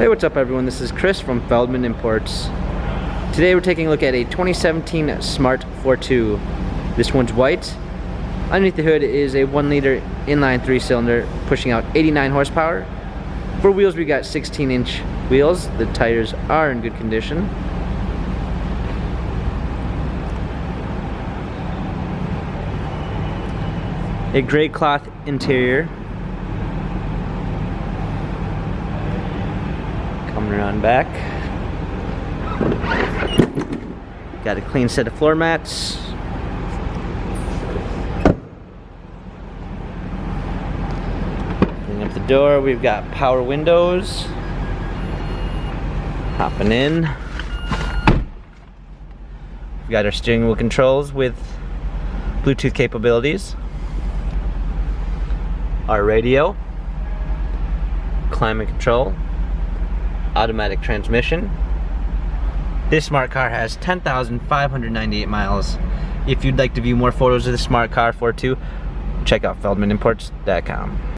Hey, what's up everyone? This is Chris from Feldmann Imports. Today we're taking a look at a 2017 Smart Fortwo. This one's white. Underneath the hood is a 1 liter inline 3-cylinder pushing out 89 horsepower. For wheels we got 16-inch wheels. The tires are in good condition. A gray cloth interior. Coming around back. Got a clean set of floor mats. Opening up the door, we've got power windows. Hopping in. We've got our steering wheel controls with Bluetooth capabilities. Our radio. Climate control. Automatic transmission. This smart car has 10,598 miles. If you'd like to view more photos of the smart car Fortwo, check out feldmanimports.com.